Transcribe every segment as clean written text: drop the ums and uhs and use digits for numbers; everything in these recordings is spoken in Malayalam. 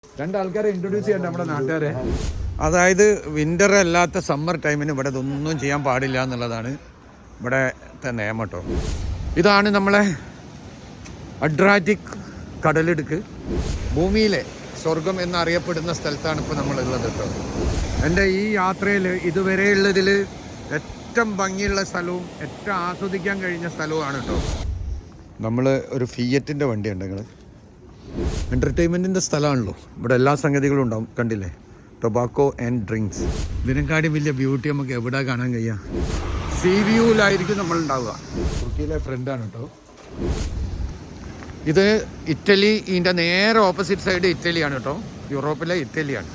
രണ്ടാൾക്കാരെ ഇൻട്രൊഡ്യൂസ് ചെയ്യണ്ട നമ്മുടെ നാട്ടുകാരെ. അതായത് വിൻ്റർ അല്ലാത്ത സമ്മർ ടൈമിന് ഇവിടെ ഇതൊന്നും ചെയ്യാൻ പാടില്ല എന്നുള്ളതാണ് ഇവിടുത്തെ നിയമം കേട്ടോ. ഇതാണ് നമ്മളെ അഡ്രിയാറ്റിക് കടലിടുക്ക്. ഭൂമിയിലെ സ്വർഗം എന്നറിയപ്പെടുന്ന സ്ഥലത്താണ് ഇപ്പോൾ നമ്മളുള്ളത് കേട്ടോ. എൻ്റെ ഈ യാത്രയിൽ ഇതുവരെയുള്ളതിൽ ഏറ്റവും ഭംഗിയുള്ള സ്ഥലവും ഏറ്റവും ആസ്വദിക്കാൻ കഴിഞ്ഞ സ്ഥലവുമാണ് കേട്ടോ. നമ്മൾ ഒരു ഫിയറ്റിൻ്റെ വണ്ടിയുണ്ട്. നിങ്ങൾ എൻ്റർടൈൻമെൻറ്റിൻ്റെ സ്ഥലമാണല്ലോ. ഇവിടെ എല്ലാ സംഗതികളും ഉണ്ടാവും. കണ്ടില്ലേ, ടൊബാക്കോ ആൻഡ് ഡ്രിങ്ക്സ്. ഇതിനെക്കാട്ടും വലിയ ബ്യൂട്ടി നമുക്ക് എവിടെ കാണാൻ കഴിയുക? സീ വ്യൂവിലായിരിക്കും നമ്മളുണ്ടാവുക. തുർക്കിയിലെ ഫ്രണ്ടാണ് കേട്ടോ. ഇത് ഇറ്റലി, ഇതിൻ്റെ നേരെ ഓപ്പോസിറ്റ് സൈഡ് ഇറ്റലിയാണ് കേട്ടോ. യൂറോപ്പിലെ ഇറ്റലിയാണ്.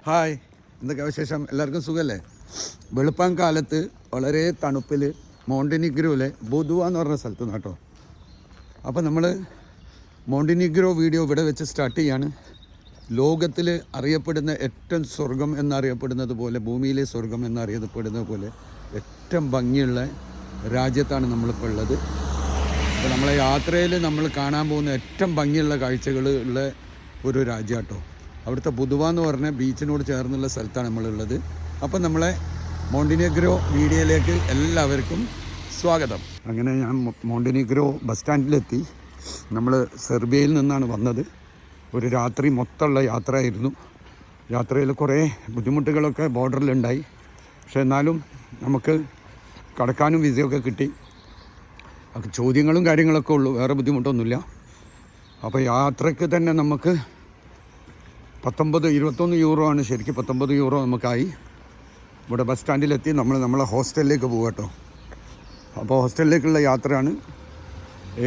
ഹായ്, എന്തൊക്കെ വിശേഷം? എല്ലാവർക്കും സുഖമല്ലേ? വെളുപ്പാൻ കാലത്ത് വളരെ തണുപ്പിൽ മോണ്ടിനിഗ്രോയിലെ ബുദുവ എന്ന് പറഞ്ഞ സ്ഥലത്ത് നിന്ന് കേട്ടോ. അപ്പോൾ നമ്മൾ മോണ്ടിനിഗ്രോ വീഡിയോ ഇവിടെ വെച്ച് സ്റ്റാർട്ട് ചെയ്യാണ്. ലോകത്തിൽ അറിയപ്പെടുന്ന ഏറ്റവും സ്വർഗം എന്നറിയപ്പെടുന്നത് പോലെ, ഭൂമിയിലെ സ്വർഗം എന്നറിയപ്പെടുന്നത് പോലെ ഏറ്റവും ഭംഗിയുള്ള രാജ്യത്താണ് നമ്മളിപ്പോൾ ഉള്ളത്. അപ്പോൾ നമ്മളെ യാത്രയിൽ നമ്മൾ കാണാൻ പോകുന്ന ഏറ്റവും ഭംഗിയുള്ള കാഴ്ചകൾ ഉള്ള ഒരു രാജ്യം കേട്ടോ. അവിടുത്തെ ബുദുവ എന്ന് പറഞ്ഞ ബീച്ചിനോട് ചേർന്നുള്ള സ്ഥലത്താണ് നമ്മളുള്ളത്. അപ്പോൾ നമ്മളെ മോണ്ടിനിഗ്രോ വീഡിയോയിലേക്ക് എല്ലാവർക്കും സ്വാഗതം. അങ്ങനെ ഞാൻ മോണ്ടിനിഗ്രോ ബസ് സ്റ്റാൻഡിലെത്തി. നമ്മൾ സെർബിയയിൽ നിന്നാണ് വന്നത്. ഒരു രാത്രി മൊത്തമുള്ള യാത്രയായിരുന്നു. യാത്രയിൽ കുറേ ബുദ്ധിമുട്ടുകളൊക്കെ ബോർഡറിലുണ്ടായി. പക്ഷെ എന്നാലും നമുക്ക് കടക്കാനും വിസയൊക്കെ കിട്ടി. ചോദ്യങ്ങളും കാര്യങ്ങളൊക്കെ ഉള്ളൂ, വേറെ ബുദ്ധിമുട്ടൊന്നുമില്ല. അപ്പോൾ യാത്രയ്ക്ക് തന്നെ നമുക്ക് 21 യൂറോ ആണ് ശരിക്കും. 19 യൂറോ നമുക്കായി. ഇവിടെ ബസ് സ്റ്റാൻഡിലെത്തി നമ്മളെ ഹോസ്റ്റലിലേക്ക് പോകും കേട്ടോ. അപ്പോൾ ഹോസ്റ്റലിലേക്കുള്ള യാത്രയാണ്.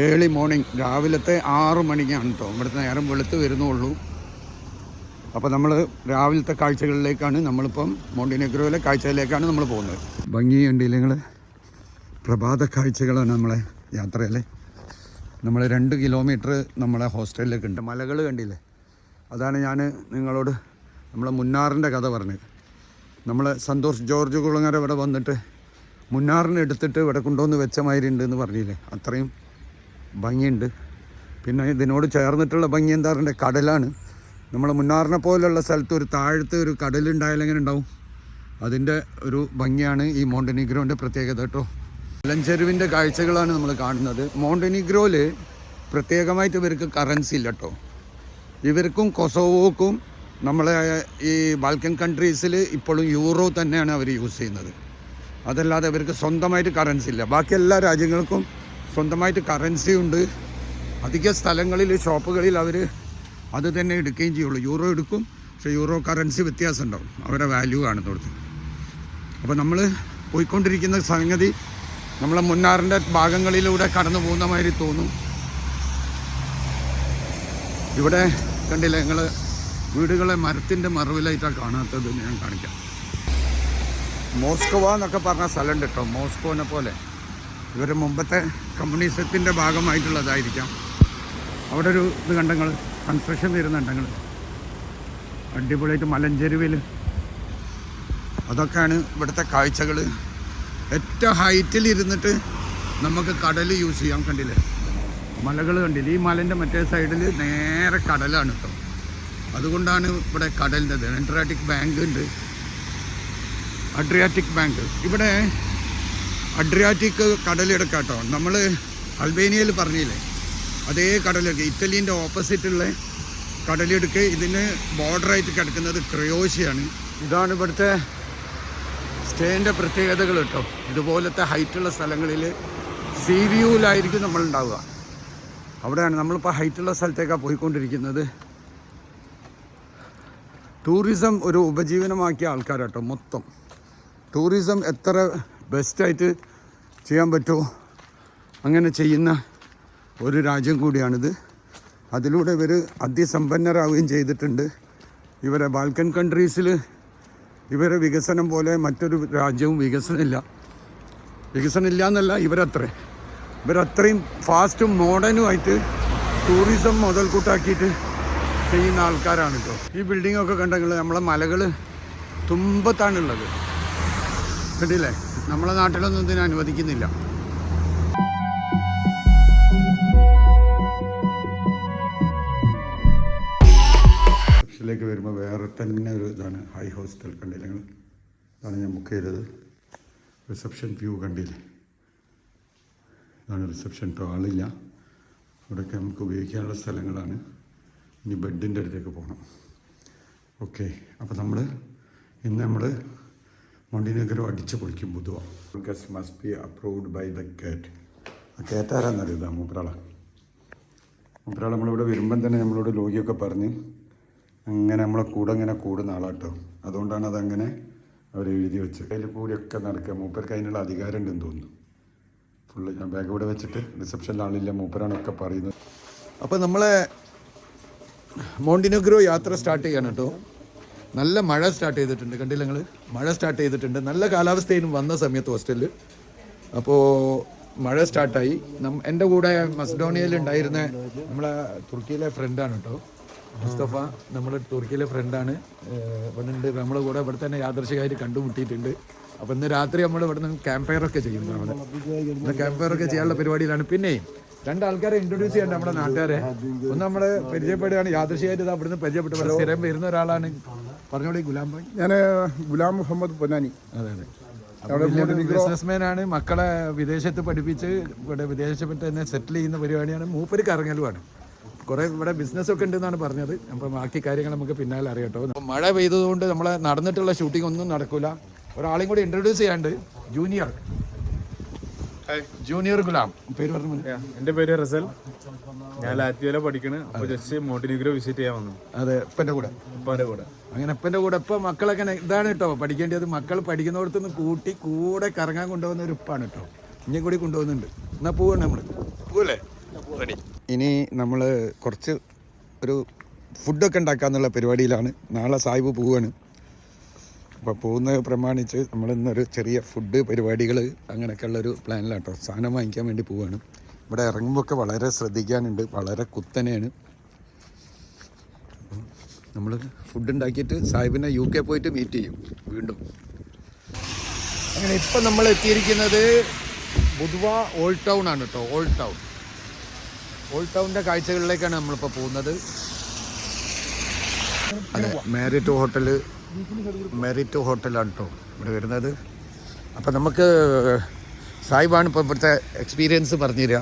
ഏർലി മോർണിംഗ്, രാവിലത്തെ 6 മണിക്കാണ് കേട്ടോ. ഇവിടുത്തെ നേരം വെളുത്ത് വരുന്നുള്ളൂ. അപ്പോൾ നമ്മൾ രാവിലത്തെ കാഴ്ചകളിലേക്കാണ് നമ്മളിപ്പം മോണ്ടിനെഗ്രോയിലെ കാഴ്ചയിലേക്കാണ് നമ്മൾ പോകുന്നത്. ഭംഗിയുണ്ടല്ലേ നിങ്ങൾ? പ്രഭാത കാഴ്ചകളാണ് നമ്മളെ യാത്രയിൽ. നമ്മൾ 2 കിലോമീറ്റർ നമ്മളെ ഹോസ്റ്റലിലേക്ക് ഉണ്ട്. മലകൾ കണ്ടില്ലേ? അതാണ് ഞാൻ നിങ്ങളോട് നമ്മളെ മുന്നാറിൻ്റെ കഥ പറഞ്ഞത്. നമ്മൾ സന്തോഷ് ജോർജ് കുളങ്ങര ഇവിടെ വന്നിട്ട് മുന്നാറിനെ എടുത്തിട്ട് ഇവിടെ കൊണ്ടുവന്ന് വെച്ച മാതിരി ഉണ്ട് എന്ന് പറഞ്ഞില്ലേ? അത്രയും ഭംഗിയുണ്ട്. പിന്നെ ഇതിനോട് ചേർന്നിട്ടുള്ള ഭംഗി എന്താ പറയുക? കടലാണ്. നമ്മൾ മുന്നാറിനെ പോലുള്ള സ്ഥലത്ത് ഒരു താഴത്ത് ഒരു കടലുണ്ടായാലും എങ്ങനെ ഉണ്ടാവും? അതിൻ്റെ ഒരു ഭംഗിയാണ് ഈ മോണ്ടിനിഗ്രോൻ്റെ പ്രത്യേകത കേട്ടോ. മലഞ്ചെരുവിൻ്റെ കാഴ്ചകളാണ് നമ്മൾ കാണുന്നത്. മോണ്ടിനിഗ്രോയിൽ പ്രത്യേകമായിട്ട് ഇവർക്ക് കറൻസി ഇല്ല കേട്ടോ. ഇവർക്കും കൊസോവോക്കും നമ്മളെ ഈ ബാൽക്കൻ കൺട്രീസിൽ ഇപ്പോഴും യൂറോ തന്നെയാണ് അവർ യൂസ് ചെയ്യുന്നത്. അതല്ലാതെ അവർക്ക് സ്വന്തമായിട്ട് കറൻസി ഇല്ല. ബാക്കി എല്ലാ രാജ്യങ്ങൾക്കും സ്വന്തമായിട്ട് കറൻസി ഉണ്ട്. അധിക സ്ഥലങ്ങളിൽ ഷോപ്പുകളിൽ അവർ അത് തന്നെ എടുക്കുകയും ചെയ്യുള്ളൂ. യൂറോ എടുക്കും, പക്ഷേ യൂറോ കറൻസി വ്യത്യാസം ഉണ്ടാവും. അവരുടെ വാല്യൂ കാണുന്നിടത്ത്. അപ്പോൾ നമ്മൾ പോയിക്കൊണ്ടിരിക്കുന്ന സംഗതി നമ്മളെ മുന്നാറിൻ്റെ ഭാഗങ്ങളിലൂടെ കടന്നു പോകുന്ന മാതിരി തോന്നും. ഇവിടെ കണ്ടില്ലേ നിങ്ങൾ? വീടുകളെ മരത്തിൻ്റെ മറവിലായിട്ടാണ് കാണാത്തത്. ഞാൻ കാണിക്കാം. മോസ്കോവ എന്നൊക്കെ പറഞ്ഞ സ്ഥലമുണ്ട് കേട്ടോ. മോസ്കോനെ പോലെ ഇവർ മുമ്പത്തെ കമ്മ്യൂണിസത്തിൻ്റെ ഭാഗമായിട്ടുള്ളതായിരിക്കാം. അവിടെ ഒരു ഇത് കണ്ടങ്ങൾ, കൺസ്ട്രക്ഷൻ വരുന്നുണ്ടെങ്കിൽ അടിപൊളിയായിട്ട് മലഞ്ചെരുവിൽ. അതൊക്കെയാണ് ഇവിടുത്തെ കാഴ്ചകൾ. ഏറ്റവും ഹൈറ്റിൽ ഇരുന്നിട്ട് നമുക്ക് കടൽ യൂസ് ചെയ്യാം. കണ്ടില്ലേ? മലകൾ കണ്ടില്ലേ? ഈ മലൻ്റെ മറ്റേ സൈഡിൽ നേരെ കടലാണ് കേട്ടോ. അതുകൊണ്ടാണ് ഇവിടെ കടലിൻ്റെ അഡ്രിയാറ്റിക് ബാങ്ക് ഉണ്ട്. അഡ്രിയാറ്റിക് ബാങ്ക് ഇവിടെ അഡ്രിയാറ്റിക് കടലിടക്ക കേട്ടോ. നമ്മൾ അൽബേനിയയിൽ പറഞ്ഞില്ലേ, അതേ കടലിടുക്ക്. ഇറ്റലീൻ്റെ ഓപ്പോസിറ്റുള്ള കടലിടുക്ക്. ഇതിന് ബോർഡറായിട്ട് കിടക്കുന്നത് ക്രൊയേഷ്യയാണ്. ഇതാണ് ഇവിടുത്തെ സ്റ്റേൻ്റെ പ്രത്യേകതകൾ കേട്ടോ. ഇതുപോലത്തെ ഹൈറ്റുള്ള സ്ഥലങ്ങളിൽ സീ വ്യൂവിലായിരിക്കും നമ്മളുണ്ടാവുക. അവിടെയാണ് നമ്മളിപ്പോൾ ഹൈറ്റുള്ള സ്ഥലത്തേക്കാണ് പോയിക്കൊണ്ടിരിക്കുന്നത്. ടൂറിസം ഒരു ഉപജീവനമാക്കിയ ആൾക്കാരാട്ടോ മൊത്തം. ടൂറിസം എത്ര ബെസ്റ്റായിട്ട് ചെയ്യാൻ പറ്റുമോ അങ്ങനെ ചെയ്യുന്ന ഒരു രാജ്യം കൂടിയാണിത്. അതിലൂടെ ഇവർ അതിസമ്പന്നരാകുകയും ചെയ്തിട്ടുണ്ട്. ഇവരെ ബാൽക്കൻ കൺട്രീസിൽ ഇവരെ വികസനം പോലെ മറ്റൊരു രാജ്യവും വികസനമില്ല എന്നല്ല, ഇവരത്രയും ഫാസ്റ്റും മോഡേണുമായിട്ട് ടൂറിസം മുതൽക്കൂട്ടാക്കിയിട്ട് ചെയ്യുന്ന ആൾക്കാരാണ് കേട്ടോ. ഈ ബിൽഡിങ്ങൊക്കെ കണ്ടെങ്കിൽ നമ്മളെ മലകൾ തുമ്പത്താണുള്ളത്. കണ്ടില്ലേ, നമ്മളെ നാട്ടിലൊന്നും ഇതിനെ അനുവദിക്കുന്നില്ല. ിലേക്ക് വരുമ്പോൾ വേറെ തന്നെ ഒരു ഇതാണ് ഹൈ ഹോസ്റ്റൽ. കണ്ടില്ല നിങ്ങൾ, ഇതാണ് ഞാൻ ബുക്ക് ചെയ്തത്. റിസപ്ഷൻ വ്യൂ കണ്ടില്ലേ, ഇതാണ് റിസപ്ഷൻ. ഇപ്പോൾ ആളില്ല, ഇവിടെയൊക്കെ നമുക്ക് ഉപയോഗിക്കാനുള്ള സ്ഥലങ്ങളാണ്. ഇനി ബെഡിൻ്റെ അടുത്തേക്ക് പോകണം. ഓക്കെ, അപ്പോൾ ഇന്ന് നമ്മൾ മോണ്ടിനെഗ്രോ അടിച്ച് പൊളിക്കും. Budva guest must be approved by the gate. ആ കേറ്റാരാന്നറിയതാ മൂപ്പരാളെ നമ്മളിവിടെ വരുമ്പം തന്നെ നമ്മളോട് ലോകിയൊക്കെ പറഞ്ഞ് അങ്ങനെ നമ്മളെ കൂടെ ഇങ്ങനെ കൂടുന്ന ആളാട്ടോ. അതുകൊണ്ടാണ് അതങ്ങനെ അവർ എഴുതി വെച്ച്. അതിൽ കൂടിയൊക്കെ നടക്കുക. മൂപ്പർക്ക് അതിനുള്ള അധികാരം ഉണ്ടെന്ന് തോന്നുന്നു. ഫുള്ള് ഞാൻ ബാഗ് ഇവിടെ വെച്ചിട്ട് റിസപ്ഷനിൽ ആളില്ല, മൂപ്പരാണൊക്കെ പറയുന്നത്. അപ്പോൾ നമ്മളെ മോണ്ടിനെഗ്രോ യാത്ര സ്റ്റാർട്ട് ചെയ്യണം കേട്ടോ. നല്ല മഴ സ്റ്റാർട്ട് ചെയ്തിട്ടുണ്ട്, കണ്ടില്ല നിങ്ങൾ, മഴ സ്റ്റാർട്ട് ചെയ്തിട്ടുണ്ട്. നല്ല കാലാവസ്ഥയിലും വന്ന സമയത്ത് ഹോസ്റ്റലിൽ. അപ്പോൾ മഴ സ്റ്റാർട്ടായി. എൻ്റെ കൂടെ മസ്ഡോണിയയിൽ ഉണ്ടായിരുന്ന നമ്മളെ തുർക്കിയിലെ ഫ്രണ്ടാണ് കേട്ടോ, മുസ്തഫ. നമ്മുടെ തുർക്കിയിലെ ഫ്രണ്ടാണ്. ഇവിടെ ഉണ്ട് നമ്മളെ കൂടെ. ഇവിടെ തന്നെ യാദൃശികമായിട്ട് കണ്ടുമുട്ടിയിട്ടുണ്ട്. അപ്പോൾ ഇന്ന് രാത്രി നമ്മൾ ഇവിടെ നിന്ന് ക്യാമ്പ് ഫയറൊക്കെ ചെയ്യുന്നു. അവിടെ ഇന്ന് ക്യാമ്പ് ഫയറൊക്കെ ചെയ്യാനുള്ള പരിപാടിയിലാണ്. പിന്നെ രണ്ടാൾക്കാരെ ഇൻട്രൊഡ്യൂസ് ചെയ്യേണ്ട നമ്മുടെ നാട്ടുകാരെ. ഒന്ന് നമ്മളെ പരിചയപ്പെടുകയാണ്. യാദൃശികമായിട്ട് ഇത് അവിടുന്ന് പരിചയപ്പെട്ടു. സ്ഥിരം വരുന്ന ഒരാളാണ്. പറഞ്ഞോളി, ഗുലാം ഭായ്. ഞാൻ ഗുലാം മുഹമ്മദ് പൊന്നാനി. അതെ അതെ, ബിസിനസ്മാൻ ആണ്. മക്കളെ വിദേശത്ത് പഠിപ്പിച്ച് ഇവിടെ വിദേശത്ത് തന്നെ സെറ്റിൽ ചെയ്യുന്ന പരിപാടിയാണ്. മൂപ്പര് കറങ്ങലുമാണ്. കുറേ ഇവിടെ ബിസിനസ്സൊക്കെ ഉണ്ടെന്നാണ് പറഞ്ഞത്. അപ്പം ബാക്കി കാര്യങ്ങൾ നമുക്ക് പിന്നാലെ അറിയാട്ടോ. അപ്പം മഴ പെയ്തതുകൊണ്ട് നമ്മളെ നടന്നിട്ടുള്ള ഷൂട്ടിംഗ് ഒന്നും നടക്കില്ല. ഒരാളെയും കൂടി ഇൻട്രൊഡ്യൂസ് ചെയ്യാണ്ട്. ജൂനിയർ ഗുലാം. പേര് പറഞ്ഞു. എൻ്റെ പേര് റസൽ. ഞാൻ ലാറ്റ്വിയയിലെ പഠിക്കണ്. അപ്പോൾ ജസ്റ്റ് മോണ്ടിനെഗ്രോ വിസിറ്റ് ചെയ്യാൻ വന്നു. അതെ, ഉപ്പൻ്റെ കൂടെ. അങ്ങനെ ഉപ്പൻ്റെ കൂടെ. ഇപ്പം മക്കളൊക്കെ ഇതാണ് കേട്ടോ പഠിക്കേണ്ടത്. മക്കൾ പഠിക്കുന്നിടത്തുനിന്ന് കൂടെ കറങ്ങാൻ കൊണ്ടുപോകുന്ന ഒരു ഉപ്പാണ് കേട്ടോ. ഇനി കൂടി കൊണ്ടുപോകുന്നുണ്ട്. എന്നാൽ പോവാണ് നമ്മൾ. പോവല്ലേ? റെഡി. ഇനി നമ്മൾ കുറച്ച് ഒരു ഫുഡൊക്കെ ഉണ്ടാക്കാന്നുള്ള പരിപാടിയിലാണ്. നാളെ സാഹിബ് പോവുകയാണ്. അപ്പോൾ പോകുന്നത് പ്രമാണിച്ച് നമ്മളിന്നൊരു ചെറിയ ഫുഡ് പരിപാടികൾ അങ്ങനെയൊക്കെ ഉള്ളൊരു പ്ലാനിലാട്ടോ. സാധനം വാങ്ങിക്കാൻ വേണ്ടി പോവുകയാണ്. ഇവിടെ ഇറങ്ങുമ്പോൾ ഒക്കെ വളരെ ശ്രദ്ധിക്കാനുണ്ട്. വളരെ കുത്തനെയാണ്. നമ്മൾ ഫുഡ് ഉണ്ടാക്കിയിട്ട് സാഹിബിനെ UK പോയിട്ട് മീറ്റ് ചെയ്യും വീണ്ടും. അങ്ങനെ ഇപ്പം നമ്മൾ എത്തിയിരിക്കുന്നത് ബുധുവ ഓൾഡ് ടൗൺ ആണ് കേട്ടോ. ഓൾഡ് ടൗണിൻ്റെ കാഴ്ചകളിലേക്കാണ് നമ്മളിപ്പോൾ പോകുന്നത്. അതെ, മെറിറ്റ് ഹോട്ടലാണ് കേട്ടോ ഇവിടെ വരുന്നത്. അപ്പം നമുക്ക് സാഹിബാണ് ഇപ്പോൾ ഇവിടുത്തെ എക്സ്പീരിയൻസ് പറഞ്ഞു തരിക.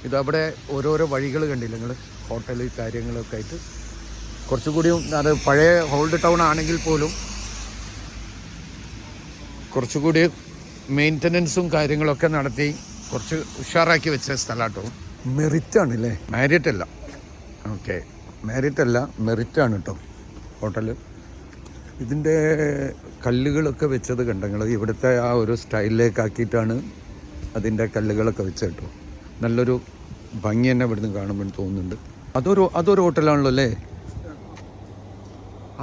ഇതവിടെ ഓരോരോ വഴികൾ കണ്ടില്ല നിങ്ങൾ, ഹോട്ടൽ കാര്യങ്ങളൊക്കെ ആയിട്ട്. കുറച്ചുകൂടിയും അത് പഴയ ഓൾഡ് ടൗൺ ആണെങ്കിൽ പോലും കുറച്ചുകൂടി മെയിൻ്റനൻസും കാര്യങ്ങളൊക്കെ നടത്തി കുറച്ച് ഉഷാറാക്കി വെച്ച സ്ഥലമാട്ടോ. മെറിറ്റാണല്ലേ, മാരിറ്റല്ല. ഓക്കെ, മാരിറ്റല്ല, മെറിറ്റാണ് കേട്ടോ ഹോട്ടൽ. ഇതിൻ്റെ കല്ലുകളൊക്കെ വെച്ചത് കണ്ടങ്ങൾ ഇവിടുത്തെ ആ ഒരു സ്റ്റൈലിലേക്കാക്കിയിട്ടാണ് അതിൻ്റെ കല്ലുകളൊക്കെ വെച്ചത് കേട്ടോ. നല്ലൊരു ഭംഗി തന്നെ ഇവിടുന്ന് കാണുമ്പോൾ തോന്നുന്നുണ്ട്. അതൊരു ഹോട്ടലാണല്ലോ അല്ലേ?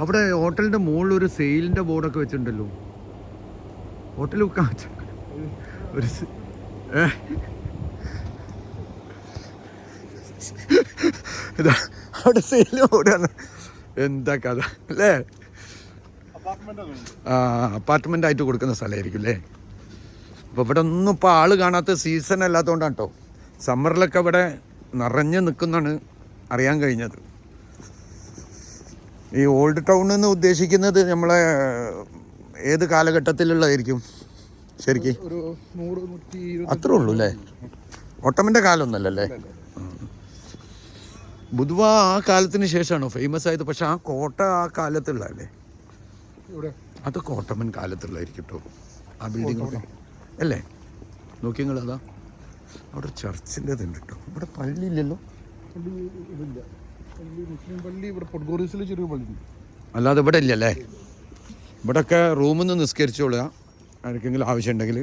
അവിടെ ഹോട്ടലിൻ്റെ മുകളിൽ ഒരു സെയിലിൻ്റെ ബോർഡൊക്കെ വെച്ചിട്ടുണ്ടല്ലോ. ഹോട്ടൽ വെക്കാൻ ഒരു ഇതാ അവിടെ സെയിൽ ബോർഡാണ്. എന്താ കഥ അല്ലേ? അപ്പാർട്ട്മെൻ്റ് ആയിട്ട് കൊടുക്കുന്ന സ്ഥലമായിരിക്കും അല്ലേ? അപ്പോൾ ഇവിടെ ഒന്നും ഇപ്പോൾ ആൾ കാണാത്ത സീസൺ അല്ലാത്തതുകൊണ്ടാണ് കേട്ടോ. സമ്മറിലൊക്കെ ഇവിടെ നിറഞ്ഞു നിൽക്കുന്നതാണ് അറിയാൻ കഴിഞ്ഞത്. ഈ ഓൾഡ് ടൗൺ എന്ന് ഉദ്ദേശിക്കുന്നത് നമ്മളെ ഏത് കാലഘട്ടത്തിലുള്ളതായിരിക്കും ശരിക്കും? അത്രേ ഉള്ളൂ അല്ലേ? ഒട്ടമിൻ്റെ കാലമൊന്നുമല്ലല്ലേ? ബുധുവ ആ കാലത്തിന് ശേഷമാണോ ഫേമസ് ആയത്? പക്ഷെ ആ കോട്ട ആ കാലത്തുള്ളതല്ലേ? അതൊക്കെ ഓട്ടോമൻ കാലത്തുള്ളതായിരിക്കും കേട്ടോ ആ ബിൽഡിംഗ് ഒക്കെ അല്ലേ? നോക്കി നിങ്ങൾ, അതാ അവിടെ ചർച്ചിൻ്റെ ഇതുണ്ട് കേട്ടോ. ഇവിടെ പള്ളി ഇല്ലല്ലോ. അല്ലാതെ ഇവിടെ ഇല്ലല്ലേ? ഇവിടെയൊക്കെ റൂമിൽ നിന്ന് നിസ്കരിച്ചോളുക ആർക്കെങ്കിലും ആവശ്യമുണ്ടെങ്കിൽ.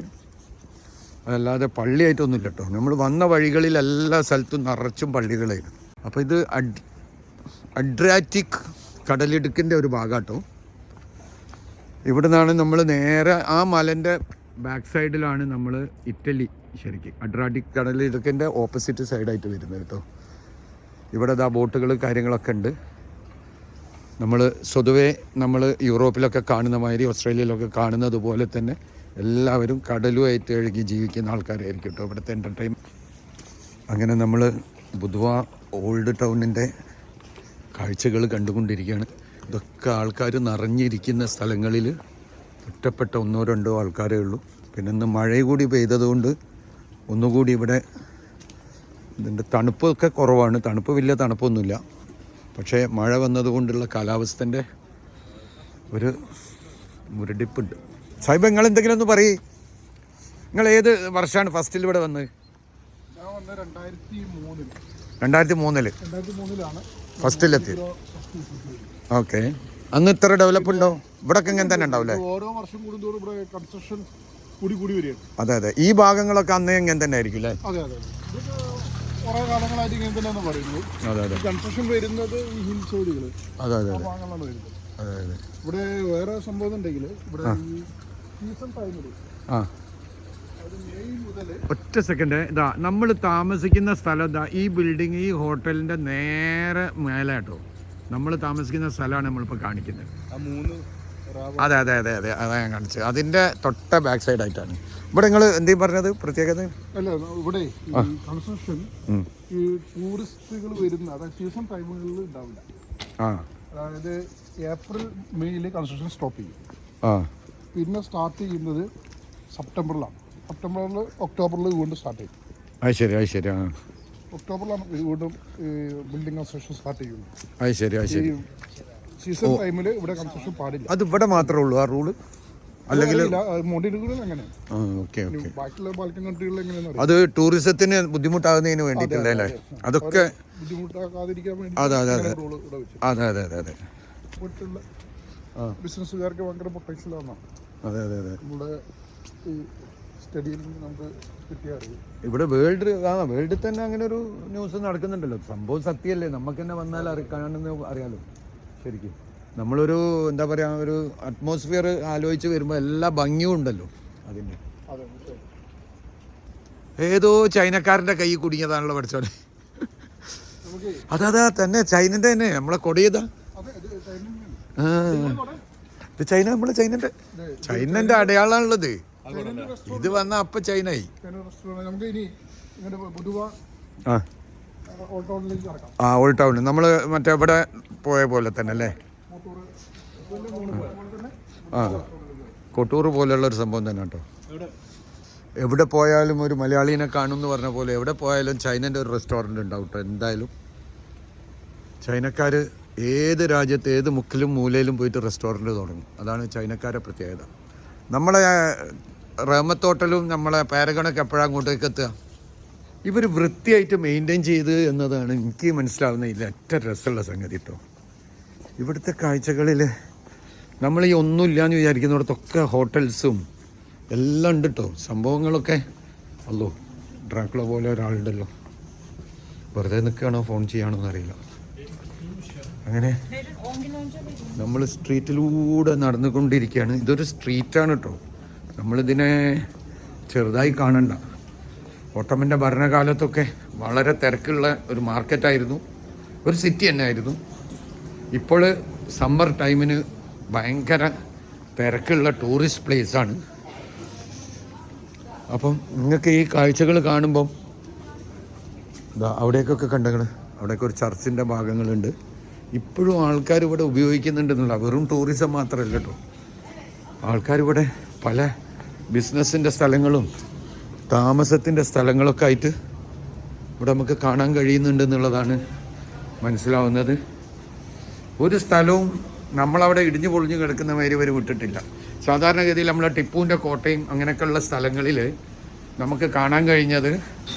അതല്ലാതെ പള്ളിയായിട്ടൊന്നുമില്ല കേട്ടോ. നമ്മൾ വന്ന വഴികളിൽ എല്ലാ സ്ഥലത്തും നിറച്ചും പള്ളികളായിരുന്നു. അപ്പോൾ ഇത് അഡ്രിയാറ്റിക് കടലിടുക്കിൻ്റെ ഒരു ഭാഗമാട്ടോ. ഇവിടെ നിന്നാണ് നമ്മൾ നേരെ ആ മലൻ്റെ ബാക്ക് സൈഡിലാണ് നമ്മൾ ഇറ്റലി. ശരിക്കും അഡ്രിയാറ്റിക് കടലിടുക്കിൻ്റെ ഓപ്പോസിറ്റ് സൈഡായിട്ട് വരുന്നത് കേട്ടോ. ഇവിടെ ഇതാ ബോട്ടുകൾ കാര്യങ്ങളൊക്കെ ഉണ്ട്. നമ്മൾ സ്വതവേ നമ്മൾ യൂറോപ്പിലൊക്കെ കാണുന്ന മാതിരി ഓസ്ട്രേലിയയിലൊക്കെ കാണുന്നത് പോലെ തന്നെ എല്ലാവരും കടലുമായിട്ട് എഴുകി ജീവിക്കുന്ന ആൾക്കാരായിരിക്കും കേട്ടോ ഇവിടുത്തെ എൻ്റർടൈൻമെൻറ്റ്. അങ്ങനെ നമ്മൾ ബുധവ ഓൾഡ് ടൗണിൻ്റെ കാഴ്ചകൾ കണ്ടുകൊണ്ടിരിക്കുകയാണ്. ഇതൊക്കെ ആൾക്കാർ നിറഞ്ഞിരിക്കുന്ന സ്ഥലങ്ങളിൽ ഒറ്റപ്പെട്ട 1-2 ആൾക്കാരേ ഉള്ളൂ. പിന്നെ ഇന്ന് മഴ കൂടി പെയ്തതുകൊണ്ട് ഒന്നുകൂടി ഇവിടെ ഇതിൻ്റെ തണുപ്പൊക്കെ കുറവാണ്. തണുപ്പ് വലിയ തണുപ്പൊന്നുമില്ല, പക്ഷേ മഴ വന്നതുകൊണ്ടുള്ള കാലാവസ്ഥൻ്റെ ഒരു മുരടിപ്പുണ്ട്. സാഹിബ്, നിങ്ങൾ എന്തെങ്കിലും ഒന്ന് പറയ്. നിങ്ങൾ ഏത് വർഷമാണ് ഫസ്റ്റിൽ ഇവിടെ വന്നത്? ഞാൻ വന്നത് 2003-ൽ 2003-ലാണ് ഫസ്റ്റിലെത്തി. ഓക്കെ. അന്ന് ഇത്ര ഡെവലപ്പ് ഉണ്ടോ? ഇവിടൊക്കെ ഇങ്ങനെ തന്നെ ഉണ്ടാവും അല്ലേ? ഓരോ വർഷം കൂടുന്തോറും ഇവിടെ കൺസ്ട്രക്ഷൻ കൂടി വരികയാണ്. അതെ അതെ, ഈ ഭാഗങ്ങളൊക്കെ അന്നേ ഇങ്ങനെ തന്നെ ആയിരിക്കും അല്ലേ? അതെ അതെ, ഇതൊക്കെ കുറേ കാലങ്ങളായിട്ട് ഇങ്ങനെ തന്നെയാണ് പറയുന്നത്. അതെ അതെ, കൺസ്ട്രക്ഷൻ വരുന്നത് ഈ ഹിൽ സൈഡുകൾ അതെ അതെ ആ ഭാഗങ്ങളാണ് വരുന്നത്. അതെ അതെ. ഇവിടെ വേറെ സംഭവം ഉണ്ടെങ്കിൽ ഇവിടെ ഈ സീസൺ ടൈമിൽ ആ, മെയ് മുതൽ ഒറ്റ സെക്കൻഡ്. ഇതാ നമ്മൾ താമസിക്കുന്ന സ്ഥലം, ഇതാ ഈ ബിൽഡിംഗ്, ഈ ഹോട്ടലിൻ്റെ നേരെ മേലെ കേട്ടോ. നമ്മൾ താമസിക്കുന്ന സ്ഥലമാണ് നമ്മളിപ്പോൾ കാണിക്കുന്നത്. അതെ അതെ അതെ അതെ, അതാ ഞാൻ കാണിച്ചത്. അതിൻ്റെ തൊട്ട ബാക്ക് സൈഡ് ആയിട്ടാണ്. ഇവിടെ നിങ്ങൾ എന്തെങ്കിലും പറഞ്ഞത് പ്രത്യേകത? അല്ല, ഇവിടെ കൺസ്ട്രക്ഷൻ ഈ ടൂറിസ്റ്റുകൾ വരുന്ന, അതായത് സീസൺ ടൈമുകളിൽ ഉണ്ടാവില്ല. ആ, അതായത് ഏപ്രിൽ മെയ്യിൽ കൺസ്ട്രക്ഷൻ സ്റ്റോപ്പ് ചെയ്യും. ആ, പിന്നെ സ്റ്റാർട്ട് ചെയ്യുന്നത് സെപ്റ്റംബറിലാണ്. സെപ്റ്റംബറിൽ ഒക്ടോബറിൽ വീണ്ടും സ്റ്റാർട്ട് ചെയ്യും. അത് ശരി, അത് ശരി. ആ, ഒക്ടോബറിലാണ് വീണ്ടും ബിൽഡിംഗ് കൺസ്ട്രക്ഷൻ സ്റ്റാർട്ട് ചെയ്യുന്നത്. അത് ശരി, അത് ശരി. സീസൺ ടൈമിൽ ഇവിടെ കൺസ്ട്രക്ഷൻ പാടില്ല. അത് ഇവിടെ മാത്രമേ ഉള്ളൂ ആ റൂള്? അല്ലെങ്കിൽ മോണ്ടിനുകളിൽ അങ്ങനെയാണ്. Okay okay. ബാക്കിയുള്ള ബാൽക്കൻ കൺട്രികളിൽ എങ്ങനെയാണെന്ന് അത് ടൂറിസത്തിന് ബുദ്ധിമുട്ടാകുന്നതിന് വേണ്ടിയിട്ടല്ലേ അല്ലേ? അതൊക്കെ ബുദ്ധിമുട്ടാക്കാതിരിക്കാൻ വേണ്ടി അതെ അതെ അതെ റൂൾ ഇവിടെ വെച്ചു. അതെ അതെ അതെ അതെ മറ്റുള്ള ബിസിനസ്സുകാർക്ക് ഭയങ്കര പൊട്ടൻഷ്യലാണ്. അതെ അതെ അതെ. നമ്മുടെ ഈ സ്റ്റഡിയിൽ നമുക്ക് കിട്ടിയ അറിവ്. ഇവിടെ വേൾഡിൽ തന്നെ അങ്ങനെ ഒരു ന്യൂസ് നടക്കുന്നുണ്ടല്ലോ. സംഭവം സത്യമല്ലേ? നമുക്ക് തന്നെ വന്നാൽ കാണുന്ന അറിയാലോ. ശരിക്കും നമ്മളൊരു എന്താ പറയുക, ഒരു അറ്റ്മോസ്ഫിയർ ആലോചിച്ച് വരുമ്പോൾ എല്ലാ ഭംഗിയും ഉണ്ടല്ലോ അതിൻ്റെ. ഏതോ ചൈനക്കാരൻ്റെ കൈ കുടുങ്ങിയതാണല്ലോ പഠിച്ചോടെ. അതാ തന്നെ ചൈനൻ്റെ തന്നെ നമ്മളെ കൊടിയതാ. ഇത് ചൈന, നമ്മളെ ചൈനൻ്റെ അടയാളാണുള്ളത്. ഇത് വന്ന അപ്പം ചൈനയായി. നമുക്ക് ഇനി പൊതുവ ആ, ഓൾഡ് ടൗൺ നമ്മൾ മറ്റേ ഇവിടെ പോയ പോലെ തന്നെ അല്ലേ? ആ, കൊട്ടൂർ പോലെയുള്ള ഒരു സംഭവം തന്നെ കേട്ടോ. എവിടെ പോയാലും ഒരു മലയാളീനെ കാണും എന്ന് പറഞ്ഞ പോലെ എവിടെ പോയാലും ചൈനൻ്റെ ഒരു റെസ്റ്റോറൻറ്റ് ഉണ്ടാവും കേട്ടോ. എന്തായാലും ചൈനക്കാർ ഏത് രാജ്യത്ത് ഏത് മുക്കിലും മൂലയിലും പോയിട്ട് റെസ്റ്റോറൻറ്റ് തുടങ്ങും. അതാണ് ചൈനക്കാരുടെ പ്രത്യേകത. നമ്മളെ റഹ്മത്ത് ഹോട്ടലും നമ്മളെ പാരഗണൊക്കെ എപ്പോഴാണ് അങ്ങോട്ടേക്ക് എത്തുക? ഇവർ വൃത്തിയായിട്ട് മെയിൻറ്റെയിൻ ചെയ്ത് എന്നതാണ് എനിക്ക് മനസ്സിലാവുന്ന ഇതിൽ ഏറ്റവും രസമുള്ള സംഗതി കേട്ടോ. ഇവിടുത്തെ കാഴ്ചകളിൽ നമ്മൾ ഈ ഒന്നുമില്ലയെന്ന് വിചാരിക്കുന്നിടത്തൊക്കെ ഹോട്ടൽസും എല്ലാം ഉണ്ട് കേട്ടോ. സംഭവങ്ങളൊക്കെ. അല്ലോ, ഡ്രാക്കുള പോലെ ഒരാളുണ്ടല്ലോ. വെറുതെ നിൽക്കുകയാണോ ഫോൺ ചെയ്യാണോ എന്നറിയില്ല. അങ്ങനെ നമ്മൾ സ്ട്രീറ്റിലൂടെ നടന്നുകൊണ്ടിരിക്കുകയാണ്. ഇതൊരു സ്ട്രീറ്റാണ് കേട്ടോ. നമ്മളിതിനെ ചെറുതായി കാണണ്ട. ഓട്ടോമൻ്റെ ഭരണകാലത്തൊക്കെ വളരെ തിരക്കുള്ള ഒരു മാർക്കറ്റായിരുന്നു, ഒരു സിറ്റി തന്നെ ആയിരുന്നു. ഇപ്പോൾ സമ്മർ ടൈമിന് ഭയങ്കര തിരക്കുള്ള ടൂറിസ്റ്റ് പ്ലേസാണ്. അപ്പം നിങ്ങൾക്ക് ഈ കാഴ്ചകൾ കാണുമ്പം ഇതാ അവിടേക്കൊക്കെ കണ്ടങ്ങൾ, അവിടെയൊക്കെ ഒരു ചർച്ചിൻ്റെ ഭാഗങ്ങളുണ്ട്. ഇപ്പോഴും ആൾക്കാർ ഇവിടെ ഉപയോഗിക്കുന്നുണ്ടെന്നുള്ള, വെറും ടൂറിസം മാത്രമല്ല കേട്ടോ. ആൾക്കാരിവിടെ പല ബിസിനസ്സിൻ്റെ സ്ഥലങ്ങളും താമസത്തിൻ്റെ സ്ഥലങ്ങളൊക്കെ ആയിട്ട് ഇവിടെ നമുക്ക് കാണാൻ കഴിയുന്നുണ്ട് എന്നുള്ളതാണ് മനസ്സിലാവുന്നത്. ഒരു സ്ഥലവും നമ്മളവിടെ ഇടിഞ്ഞു പൊളിഞ്ഞു കിടക്കുന്ന മാതിരി ഇവർ വിട്ടിട്ടില്ല. സാധാരണഗതിയിൽ നമ്മളെ ടിപ്പുവിൻ്റെ കോട്ടയും അങ്ങനെയൊക്കെയുള്ള സ്ഥലങ്ങളിൽ നമുക്ക് കാണാൻ കഴിഞ്ഞത്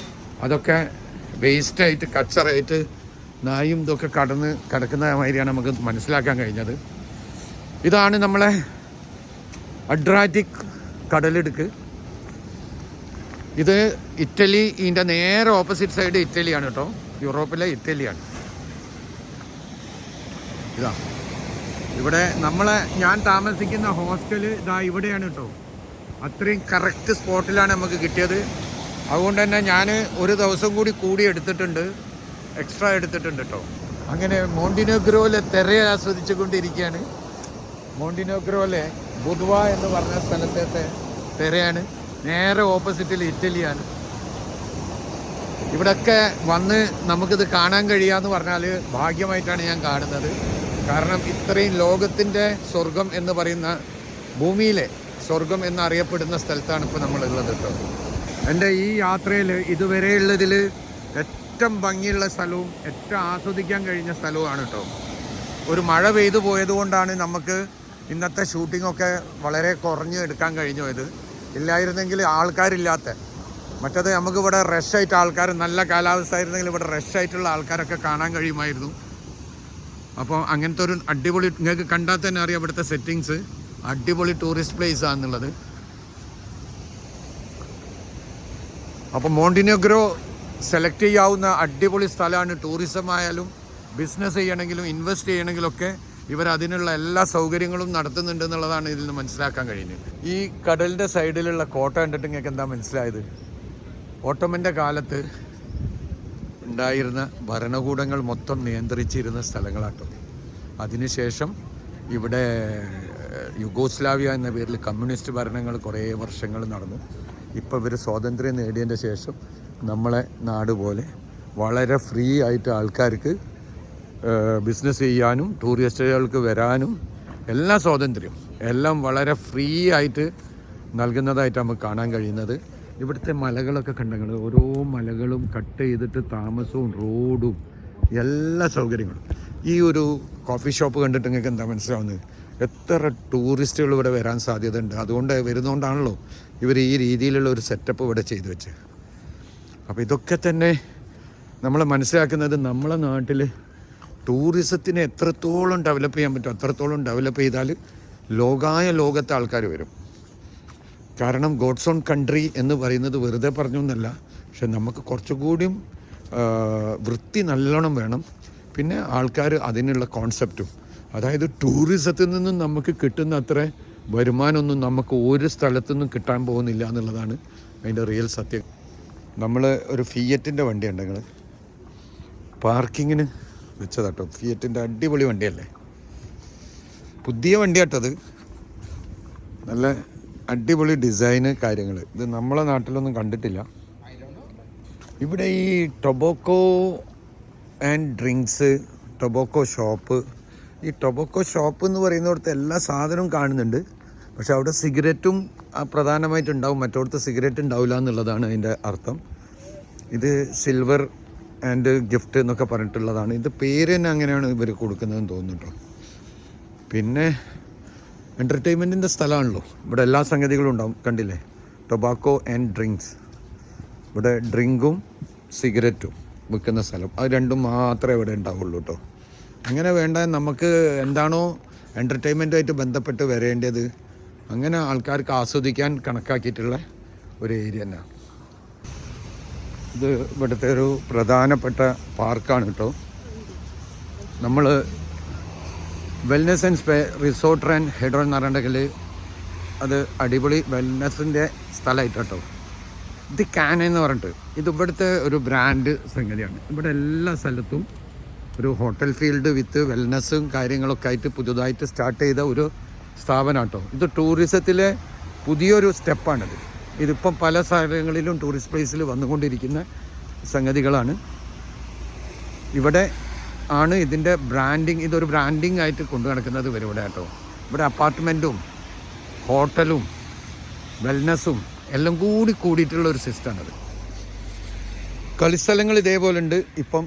അതൊക്കെ വേസ്റ്റായിട്ട് കച്ചറായിട്ട് നായും ഇതൊക്കെ കിടക്കുന്ന മാതിരിയാണ് നമുക്ക് മനസ്സിലാക്കാൻ കഴിഞ്ഞത്. ഇതാണ് നമ്മളെ അഡ്രിയാറ്റിക് കടലിടുക്ക്. ഇത് ഇറ്റലി, ഇതിൻ്റെ നേരെ ഓപ്പോസിറ്റ് സൈഡ് ഇറ്റലിയാണ് കേട്ടോ. യൂറോപ്പിലെ ഇറ്റലിയാണ്. ഇതാ ഇവിടെ ഞാൻ താമസിക്കുന്ന ഹോസ്റ്റൽ ഇതാ ഇവിടെയാണ് കേട്ടോ. അത്രയും കറക്റ്റ് സ്പോട്ടിലാണ് നമുക്ക് കിട്ടിയത്. അതുകൊണ്ട് തന്നെ ഞാൻ ഒരു ദിവസം കൂടി എടുത്തിട്ടുണ്ട്, എക്സ്ട്രാ എടുത്തിട്ടുണ്ട് കേട്ടോ. അങ്ങനെ മോണ്ടിനോഗ്രോയിലെ തിരയെ ആസ്വദിച്ചു കൊണ്ടിരിക്കുകയാണ്. മോണ്ടിനോഗ്രോയിലെ ബുദ്വ എന്ന് പറഞ്ഞ സ്ഥലത്തെ തിരയാണ്. നേരെ ഓപ്പോസിറ്റിൽ ഇറ്റലിയാണ്. ഇവിടൊക്കെ വന്ന് നമുക്കിത് കാണാൻ കഴിയാന്ന് പറഞ്ഞാൽ ഭാഗ്യമായിട്ടാണ് ഞാൻ കാണുന്നത്. കാരണം ഇത്രയും ലോകത്തിൻ്റെ സ്വർഗം എന്ന് പറയുന്ന, ഭൂമിയിലെ സ്വർഗം എന്നറിയപ്പെടുന്ന സ്ഥലത്താണ് ഇപ്പോൾ നമ്മളുള്ളത് കേട്ടോ. എൻ്റെ ഈ യാത്രയിൽ ഇതുവരെയുള്ളതിൽ ഏറ്റവും ഭംഗിയുള്ള സ്ഥലവും ഏറ്റവും ആസ്വദിക്കാൻ കഴിഞ്ഞ സ്ഥലവുമാണ് കേട്ടോ. ഒരു മഴ പെയ്തു പോയതുകൊണ്ടാണ് നമുക്ക് ഇന്നത്തെ ഷൂട്ടിങ്ങൊക്കെ വളരെ കുറഞ്ഞ് എടുക്കാൻ കഴിഞ്ഞു പോയത്. ഇല്ലായിരുന്നെങ്കിൽ ആൾക്കാരില്ലാത്ത, മറ്റത് നമുക്കിവിടെ റഷായിട്ട് ആൾക്കാർ, നല്ല കാലാവസ്ഥ ആയിരുന്നെങ്കിൽ ഇവിടെ റഷായിട്ടുള്ള ആൾക്കാരൊക്കെ കാണാൻ കഴിയുമായിരുന്നു. അപ്പോൾ അങ്ങനത്തെ ഒരു അടിപൊളി, നിങ്ങൾക്ക് കണ്ടാൽ തന്നെ അറിയാം ഇവിടുത്തെ സെറ്റിങ്സ്, അടിപൊളി ടൂറിസ്റ്റ് പ്ലേസ് ആണെന്നുള്ളത്. അപ്പോൾ മോണ്ടിനോഗ്രോ സെലക്ട് ചെയ്യാവുന്ന അടിപൊളി സ്ഥലമാണ്. ടൂറിസം ആയാലും ബിസിനസ് ചെയ്യണമെങ്കിലും ഇൻവെസ്റ്റ് ചെയ്യണമെങ്കിലും ഒക്കെ ഇവർ അതിനുള്ള എല്ലാ സൗകര്യങ്ങളും നടത്തുന്നുണ്ട് എന്നുള്ളതാണ് ഇതിൽ നിന്ന് മനസ്സിലാക്കാൻ കഴിയുന്നത്. ഈ കടലിൻ്റെ സൈഡിലുള്ള കോട്ട കണ്ടിട്ട് നിങ്ങൾക്ക് എന്താ മനസ്സിലായത്? ഓട്ടോമൻ്റെ കാലത്ത് ഉണ്ടായിരുന്ന ഭരണകൂടങ്ങൾ മൊത്തം നിയന്ത്രിച്ചിരുന്ന സ്ഥലങ്ങളാട്ടോ. അതിനുശേഷം ഇവിടെ യുഗോസ്ലാവിയ എന്ന പേരിൽ കമ്മ്യൂണിസ്റ്റ് ഭരണങ്ങൾ കുറേ വർഷങ്ങൾ നടന്നു. ഇപ്പോൾ ഇവർ സ്വാതന്ത്ര്യം നേടിയതിൻ്റെ ശേഷം നമ്മളെ നാട് പോലെ വളരെ ഫ്രീ ആയിട്ട് ആൾക്കാർക്ക് ബിസിനസ് ചെയ്യാനും ടൂറിസ്റ്റുകൾക്ക് വരാനും എല്ലാ സ്വാതന്ത്ര്യം എല്ലാം വളരെ ഫ്രീ ആയിട്ട് നൽകുന്നതായിട്ട് നമുക്ക് കാണാൻ കഴിയുന്നത്. ഇവിടുത്തെ മലകളൊക്കെ കണ്ടങ്ങൾ, ഓരോ മലകളും കട്ട് ചെയ്തിട്ട് താമസവും റോഡും എല്ലാ സൗകര്യങ്ങളും. ഈ ഒരു കോഫി ഷോപ്പ് കണ്ടിട്ട് നിങ്ങൾക്ക് എന്താ മനസ്സിലാവുന്നത്? എത്ര ടൂറിസ്റ്റുകൾ ഇവിടെ വരാൻ സാധ്യതയുണ്ട്. അതുകൊണ്ട് വരുന്നതുകൊണ്ടാണല്ലോ ഇവർ ഈ രീതിയിലുള്ള ഒരു സെറ്റപ്പ് ഇവിടെ ചെയ്തു വെച്ചത്. അപ്പോൾ ഇതൊക്കെ തന്നെ നമ്മൾ മനസ്സിലാക്കുന്നത്, നമ്മളെ നാട്ടിൽ ടൂറിസത്തിനെ എത്രത്തോളം ഡെവലപ്പ് ചെയ്യാൻ പറ്റും അത്രത്തോളം ഡെവലപ്പ് ചെയ്താൽ ലോകത്തെ ആൾക്കാർ വരും. കാരണം ഗോഡ്സ് ഓൺ കൺട്രി എന്ന് പറയുന്നത് വെറുതെ പറഞ്ഞൊന്നല്ല, പക്ഷെ നമുക്ക് കുറച്ചുകൂടിയും വൃത്തി നല്ലോണം വേണം. പിന്നെ ആൾക്കാർ അതിനുള്ള കോൺസെപ്റ്റും, അതായത് ടൂറിസത്തിൽ നിന്നും നമുക്ക് കിട്ടുന്ന അത്ര വരുമാനമൊന്നും നമുക്ക് ഒരു സ്ഥലത്തുനിന്നും കിട്ടാൻ പോകുന്നില്ല എന്നുള്ളതാണ് അതിൻ്റെ റിയൽ സത്യം. നമ്മൾ ഒരു ഫിയറ്റിൻ്റെ വണ്ടിയുണ്ട്, ഞങ്ങൾ പാർക്കിങ്ങിന് വെച്ചതാട്ടോ. ഫിയറ്റിൻ്റെ അടിപൊളി വണ്ടിയല്ലേ, പുതിയ വണ്ടിയാട്ടത്, നല്ല അടിപൊളി ഡിസൈന് കാര്യങ്ങൾ. ഇത് നമ്മളെ നാട്ടിലൊന്നും കണ്ടിട്ടില്ല. ഇവിടെ ഈ tobacco and drinks, tobacco shop, ഈ ടൊബാക്കോ ഷോപ്പ് എന്ന് പറയുന്നിടത്ത് എല്ലാ സാധനവും കാണുന്നുണ്ട്. പക്ഷെ അവിടെ സിഗരറ്റും പ്രധാനമായിട്ടുണ്ടാവും, മറ്റോടത്ത് സിഗരറ്റ് ഉണ്ടാവില്ല എന്നുള്ളതാണ് അതിൻ്റെ അർത്ഥം. ഇത് സിൽവർ ആൻഡ് ഗിഫ്റ്റ് എന്നൊക്കെ പറഞ്ഞിട്ടുള്ളതാണ്. ഇത് പേര് തന്നെ അങ്ങനെയാണ് ഇവർ കൊടുക്കുന്നതെന്ന് തോന്നുന്നു കേട്ടോ. പിന്നെ എൻ്റർടൈൻമെൻറ്റിൻ്റെ സ്ഥലമാണല്ലോ, ഇവിടെ എല്ലാ സംഗതികളും ഉണ്ടാവും. കണ്ടില്ലേ, ടൊബാക്കോ ആൻഡ് ഡ്രിങ്ക്സ്. ഇവിടെ ഡ്രിങ്കും സിഗരറ്റും വിൽക്കുന്ന സ്ഥലം, അത് രണ്ടും മാത്രമേ ഇവിടെ ഉണ്ടാവുള്ളൂ കേട്ടോ. അങ്ങനെ വേണ്ട, നമുക്ക് എന്താണോ എൻ്റർടൈൻമെൻറ്റുമായിട്ട് ബന്ധപ്പെട്ട് വരേണ്ടത് അങ്ങനെ ആൾക്കാർക്ക് ആസ്വദിക്കാൻ കണക്കാക്കിയിട്ടുള്ള ഒരു ഏരിയ തന്നെയാണ് ഇത്. ഇവിടുത്തെ ഒരു പ്രധാനപ്പെട്ട പാർക്കാണ് കേട്ടോ. നമ്മൾ വെൽനെസ് ആൻഡ് സ്പേ റിസോർട്ട് ആൻഡ് ഹെഡ്രോൺ എന്ന് പറഞ്ഞിട്ടുണ്ടെങ്കിൽ അത് അടിപൊളി വെൽനെസ്സിൻ്റെ സ്ഥലമായിട്ട് കേട്ടോ. ഇത് കാന എന്ന് പറഞ്ഞിട്ട് ഇത് ഇവിടുത്തെ ഒരു ബ്രാൻഡ് സംഗതിയാണ്. ഇവിടെ എല്ലാ സ്ഥലത്തും ഒരു ഹോട്ടൽ ഫീൽഡ് വിത്ത് വെൽനെസ്സും കാര്യങ്ങളൊക്കെ ആയിട്ട് പുതുതായിട്ട് സ്റ്റാർട്ട് ചെയ്ത ഒരു സ്ഥാപനം കേട്ടോ. ഇത് ടൂറിസത്തിലെ പുതിയൊരു സ്റ്റെപ്പാണിത്. ഇതിപ്പം പല സ്ഥലങ്ങളിലും ടൂറിസ്റ്റ് പ്ലേസിൽ വന്നുകൊണ്ടിരിക്കുന്ന സംഗതികളാണ്. ഇവിടെ ആണ് ഇതിൻ്റെ ബ്രാൻഡിങ്, ഇതൊരു ബ്രാൻഡിങ് ആയിട്ട് കൊണ്ടു നടക്കുന്നത് ഇവരിവിടെ കേട്ടോ. ഇവിടെ അപ്പാർട്ട്മെൻറ്റും ഹോട്ടലും വെൽനെസ്സും എല്ലാം കൂടിയിട്ടുള്ള ഒരു സിസ്റ്റമാണത്. കളിസ്ഥലങ്ങൾ ഇതേപോലെ ഉണ്ട്. ഇപ്പം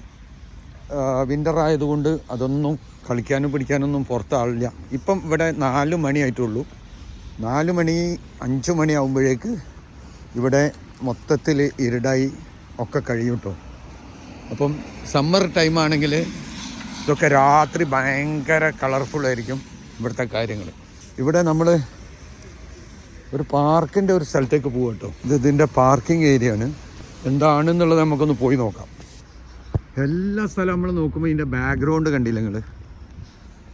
വിൻ്റർ ആയതുകൊണ്ട് അതൊന്നും കളിക്കാനും പിടിക്കാനൊന്നും പുറത്താളില്ല. ഇപ്പം ഇവിടെ 4 മണിയായിട്ടുള്ളൂ. 4 മണി 5 മണി ആകുമ്പോഴേക്ക് ഇവിടെ മൊത്തത്തിൽ ഇരുടായി ഒക്കെ കഴിയും കേട്ടോ. അപ്പം സമ്മർ ടൈമാണെങ്കിൽ ഇതൊക്കെ രാത്രി ഭയങ്കര കളർഫുള്ളായിരിക്കും ഇവിടുത്തെ കാര്യങ്ങൾ. ഇവിടെ നമ്മൾ ഒരു പാർക്കിൻ്റെ ഒരു സ്ഥലത്തേക്ക് പോകും കേട്ടോ. ഇതിൻ്റെ പാർക്കിംഗ് ഏരിയ ആണ്. എന്താണെന്നുള്ളത് നമുക്കൊന്ന് പോയി നോക്കാം. എല്ലാ സ്ഥലവും നമ്മൾ നോക്കുമ്പോൾ ഇതിൻ്റെ ബാക്ക്ഗ്രൗണ്ട് കണ്ടില്ല നിങ്ങൾ?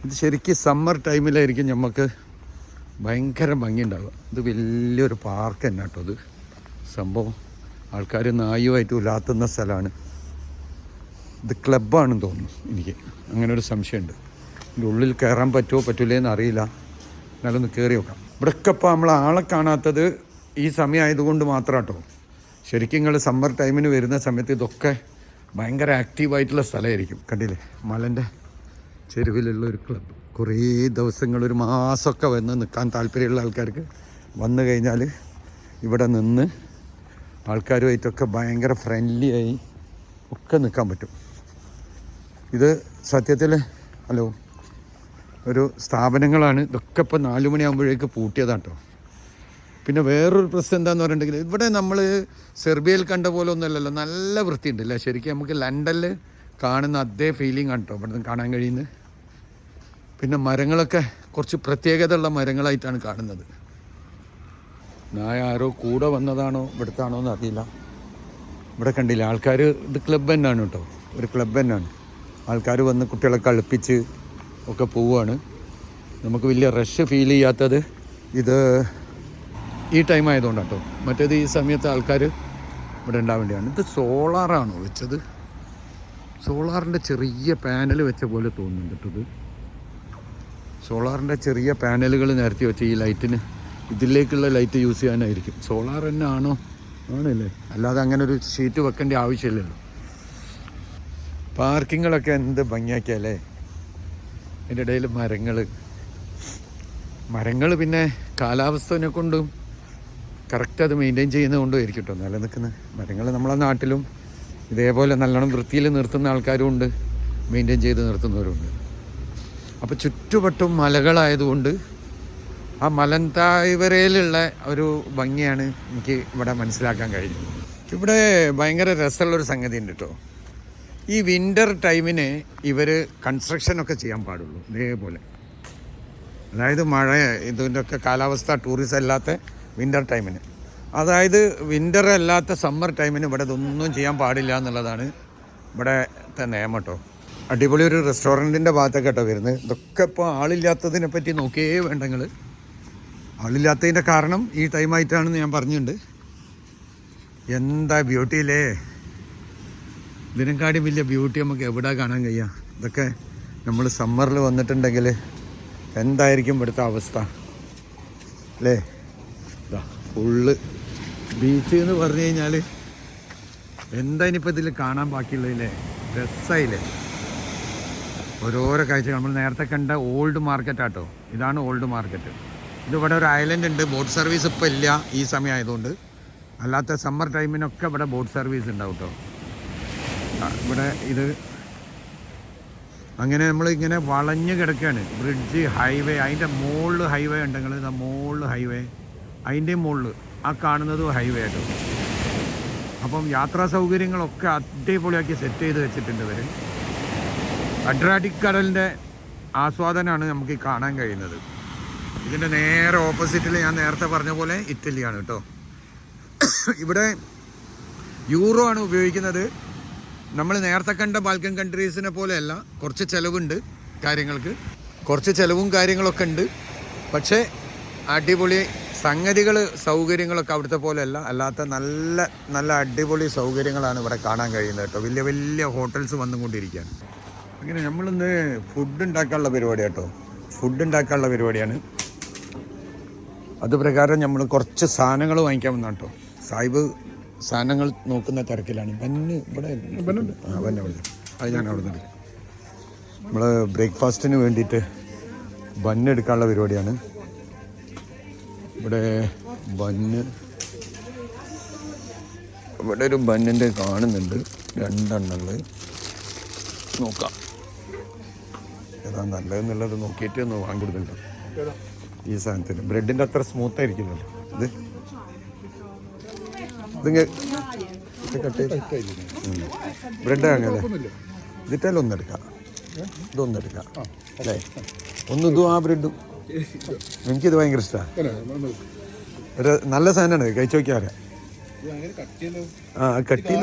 ഇത് ശരിക്കും സമ്മർ ടൈമിലായിരിക്കും നമുക്ക് ഭയങ്കര ഭംഗി ഉണ്ടാവുക. ഇത് വലിയൊരു പാർക്ക് തന്നെ കേട്ടോ. ഇത് സംഭവം ആൾക്കാർ നായുമായിട്ട് ഉലാത്തുന്ന സ്ഥലമാണ്. ഇത് ക്ലബ്ബാണെന്ന് തോന്നുന്നു എനിക്ക്, അങ്ങനെ ഒരു സംശയമുണ്ട്. ഇതിൻ്റെ ഉള്ളിൽ കയറാൻ പറ്റുമോ പറ്റൂലേന്ന് അറിയില്ല, എന്നാലും ഒന്ന് കയറി നോക്കാം. ഇവിടെയൊക്കെ ഇപ്പോൾ നമ്മൾ ആളെ കാണാത്തത് ഈ സമയമായതുകൊണ്ട് മാത്രം കേട്ടോ. ശരിക്കും നിങ്ങൾ സമ്മർ ടൈമിന് വരുന്ന സമയത്ത് ഇതൊക്കെ ഭയങ്കര ആക്റ്റീവായിട്ടുള്ള സ്ഥലമായിരിക്കും. കണ്ടില്ലേ മലൻ്റെ ചെരുവിലുള്ള ഒരു ക്ലബ്ബ്. കുറേ ദിവസങ്ങൾ, ഒരു മാസമൊക്കെ വന്ന് നിൽക്കാൻ താല്പര്യമുള്ള ആൾക്കാർക്ക് വന്നു കഴിഞ്ഞാൽ ഇവിടെ നിന്ന് ആൾക്കാരുമായിട്ടൊക്കെ ഭയങ്കര ഫ്രണ്ട്ലി ആയി ഒക്കെ നിൽക്കാൻ പറ്റും. ഇത് സത്യത്തിൽ ഒരു സ്ഥാപനങ്ങളാണ്. ഇതൊക്കെ ഇപ്പോൾ 4 മണിയാകുമ്പോഴേക്ക് പൂട്ടിയതാണ് കേട്ടോ. പിന്നെ വേറൊരു പ്രശ്നം എന്താണെന്ന് പറഞ്ഞിട്ടുണ്ടെങ്കിൽ ഇവിടെ നമ്മൾ സെർബിയയിൽ കണ്ട പോലെ ഒന്നുമല്ലല്ലോ, നല്ല വൃത്തിയുണ്ട് അല്ലേ. ശരിക്കും നമുക്ക് ലണ്ടനിൽ കാണുന്ന അതേ ഫീലിംഗ് ആണ് കേട്ടോ ഇവിടെ നിന്ന് കാണാൻ കഴിയുന്നത്. പിന്നെ മരങ്ങളൊക്കെ കുറച്ച് പ്രത്യേകത ഉള്ള മരങ്ങളായിട്ടാണ് കാണുന്നത്. നായ ആരോ കൂടെ വന്നതാണോ ഇവിടുത്താണോ എന്ന് അറിയില്ല. ഇവിടെ കണ്ടില്ല ആൾക്കാർ, ഇത് ക്ലബ്ബ് തന്നെയാണ് കേട്ടോ, ഒരു ക്ലബ്ബ് തന്നെയാണ്. ആൾക്കാർ വന്ന് കുട്ടികളെ കളിപ്പിച്ച് ഒക്കെ പോവുകയാണ്. നമുക്ക് വലിയ റഷ് ഫീൽ ചെയ്യാത്തത് ഇത് ഈ ടൈം ആയതുകൊണ്ടാണ് കേട്ടോ. മറ്റേത് ഈ സമയത്ത് ആൾക്കാർ ഇവിടെ ഉണ്ടാവേണ്ടിയാണ്. ഇത് സോളാറാണോ വെച്ചത്? സോളാറിൻ്റെ ചെറിയ പാനൽ വെച്ച പോലെ തോന്നുന്നുണ്ട് കേട്ടോ. ഇത് സോളാറിൻ്റെ ചെറിയ പാനലുകൾ നിരത്തി വെച്ച് ഈ ലൈറ്റിന്, ഇതിലേക്കുള്ള ലൈറ്റ് യൂസ് ചെയ്യാനായിരിക്കും. സോളാർ തന്നെ ആണോ? ആണല്ലേ, അല്ലാതെ അങ്ങനെ ഒരു ഷീറ്റ് വെക്കേണ്ട ആവശ്യമില്ലല്ലോ. പാർക്കിങ്ങുകളൊക്കെ എന്ത് ഭംഗിയാക്കിയല്ലേ. അതിൻ്റെ ഇടയിൽ മരങ്ങൾ പിന്നെ കാലാവസ്ഥനെ കൊണ്ടും കറക്റ്റ് അത് മെയിൻറ്റെയിൻ ചെയ്യുന്നത് കൊണ്ടും ആയിരിക്കും കേട്ടോ നിലനിൽക്കുന്ന മരങ്ങൾ. നമ്മളെ നാട്ടിലും ഇതേപോലെ നല്ലോണം വൃത്തിയിൽ നിർത്തുന്ന ആൾക്കാരും ഉണ്ട്, മെയിൻറ്റെയിൻ ചെയ്ത് നിർത്തുന്നവരുണ്ട്. അപ്പോൾ ചുറ്റുവട്ടം മലകളായതുകൊണ്ട് ആ മലന്താഴ്വരയിലുള്ള ഒരു ഭംഗിയാണ് എനിക്ക് ഇവിടെ മനസ്സിലാക്കാൻ കഴിഞ്ഞത്. ഇവിടെ ഭയങ്കര രസമുള്ളൊരു സംഗതി ഉണ്ട് കേട്ടോ. ഈ വിൻ്റർ ടൈമിന് ഇവർ കൺസ്ട്രക്ഷനൊക്കെ ചെയ്യാൻ പാടുള്ളൂ ഇതേപോലെ. അതായത് മഴ ഇതിൻ്റെ ഒക്കെ കാലാവസ്ഥ ടൂറിസം അല്ലാത്ത വിൻ്റർ ടൈമിന്, അതായത് വിൻ്റർ അല്ലാത്ത സമ്മർ ടൈമിന് ഇവിടെ ഇതൊന്നും ചെയ്യാൻ പാടില്ല എന്നുള്ളതാണ് ഇവിടുത്തെ നിയമം കേട്ടോ. അടിപൊളി ഒരു റെസ്റ്റോറൻറ്റിൻ്റെ ഭാഗത്തൊക്കെ കേട്ടോ വരുന്നത്. ഇതൊക്കെ ഇപ്പോൾ ആളില്ലാത്തതിനെ പറ്റി നോക്കിയേ വേണ്ടെങ്കിൽ. ആളില്ലാത്തതിൻ്റെ കാരണം ഈ ടൈമായിട്ടാണെന്ന് ഞാൻ പറഞ്ഞിട്ടുണ്ട്. എന്താ ബ്യൂട്ടിയില്ലേ, ഇതിനെക്കാട്ടും വലിയ ബ്യൂട്ടി നമുക്ക് എവിടെ കാണാൻ കഴിയുക. ഇതൊക്കെ നമ്മൾ സമ്മറിൽ വന്നിട്ടുണ്ടെങ്കിൽ എന്തായിരിക്കും ഇവിടുത്തെ അവസ്ഥ അല്ലേ. ഇതാ ഫുള്ള് ബീച്ച് എന്ന് പറഞ്ഞു കഴിഞ്ഞാൽ എന്താ ഇനിയിപ്പോൾ ഇതിൽ കാണാൻ ബാക്കിയുള്ളതില്ലേ. രസമായില്ലേ ഓരോരോ കാഴ്ചകൾ. നമ്മൾ നേരത്തെ കണ്ട ഓൾഡ് മാർക്കറ്റാട്ടോ, ഇതാണ് ഓൾഡ് മാർക്കറ്റ്. ഇതിവിടെ ഒരു ഐലൻഡ് ഉണ്ട്. ബോട്ട് സർവീസ് ഇപ്പോൾ ഇല്ല ഈ സമയം ആയതുകൊണ്ട്. അല്ലാത്ത സമ്മർ ടൈമിനൊക്കെ ഇവിടെ ബോട്ട് സർവീസ് ഉണ്ടാവും കേട്ടോ. ഇവിടെ ഇത് അങ്ങനെ നമ്മളിങ്ങനെ വളഞ്ഞ് കിടക്കുകയാണ്. ബ്രിഡ്ജ്, ഹൈവേ, അതിൻ്റെ മുകളിൽ ഹൈവേ ഉണ്ടെങ്കിൽ ഇതാ മുകളിൽ ഹൈവേ, അതിൻ്റെ മുകളിൽ ആ കാണുന്നതും ഹൈവേ ആട്ടോ. അപ്പം യാത്രാ സൗകര്യങ്ങളൊക്കെ അടിപൊളിയാക്കി സെറ്റ് ചെയ്ത് വെച്ചിട്ടുണ്ട് ഇവർ. അഡ്രിയാറ്റിക് കടലിൻ്റെ ആസ്വാദനമാണ് നമുക്ക് ഈ കാണാൻ കഴിയുന്നത്. ഇതിൻ്റെ നേരെ ഓപ്പോസിറ്റിൽ ഞാൻ നേരത്തെ പറഞ്ഞ പോലെ ഇറ്റലിയാണ് കേട്ടോ. ഇവിടെ യൂറോ ആണ് ഉപയോഗിക്കുന്നത്. നമ്മൾ നേരത്തെ കണ്ട ബാൽക്കൻ കൺട്രീസിനെ പോലെയല്ല, കുറച്ച് ചിലവുണ്ട് കാര്യങ്ങൾക്ക്, കുറച്ച് ചിലവും കാര്യങ്ങളൊക്കെ ഉണ്ട്. പക്ഷേ അടിപൊളി സംഗതികൾ, സൗകര്യങ്ങളൊക്കെ അവിടുത്തെ പോലെയല്ല. അല്ലാത്ത നല്ല നല്ല അടിപൊളി സൗകര്യങ്ങളാണ് ഇവിടെ കാണാൻ കഴിയുന്നത് കേട്ടോ. വലിയ വലിയ ഹോട്ടൽസ് വന്നുകൊണ്ടിരിക്കുകയാണ്. അങ്ങനെ നമ്മളിന്ന് ഫുഡ് ഉണ്ടാക്കാനുള്ള പരിപാടി കേട്ടോ. ഫുഡ് ഉണ്ടാക്കാനുള്ള പരിപാടിയാണ്. അത് പ്രകാരം നമ്മൾ കുറച്ച് സാധനങ്ങൾ വാങ്ങിക്കാൻ വന്ന കേട്ടോ. സാഹിബ് സാധനങ്ങൾ നോക്കുന്ന തിരക്കിലാണ്. ബന്ന് ഇവിടെ ബന്നെ അത് ഞാൻ അവിടെ നിന്ന് നമ്മൾ ബ്രേക്ക്ഫാസ്റ്റിന് വേണ്ടിയിട്ട് ബന്ന് എടുക്കാനുള്ള പരിപാടിയാണ്. ഇവിടെ ഇവിടെ ഒരു ബന്നിൻ്റെ കാണുന്നുണ്ട്, 2 എണ്ണങ്ങൾ. നോക്കാം ഏതാ നല്ലതെന്നുള്ളത് നോക്കിയിട്ട് ഒന്ന് വാങ്ങിക്കൊടുക്കുന്നുണ്ട്. ഈ സാധനത്തിന് ബ്രെഡിൻ്റെ അത്ര സ്മൂത്ത് ആയിരിക്കുമല്ലോ ഇത്. കട്ട് ചെയ്ത് ബ്രെഡ് വാങ്ങല്ലേ. ഇതിട്ടാലും ഒന്നെടുക്കാം, ഇതൊന്നെടുക്കാം അല്ലേ. ഇതും ആ ബ്രെഡും എനിക്കിത് ഭയങ്കര ഇഷ്ടമാണ്. ഒരു നല്ല സാധനമാണ്, കഴിച്ചു നോക്കിയാൽ. ആ കട്ടിയിൽ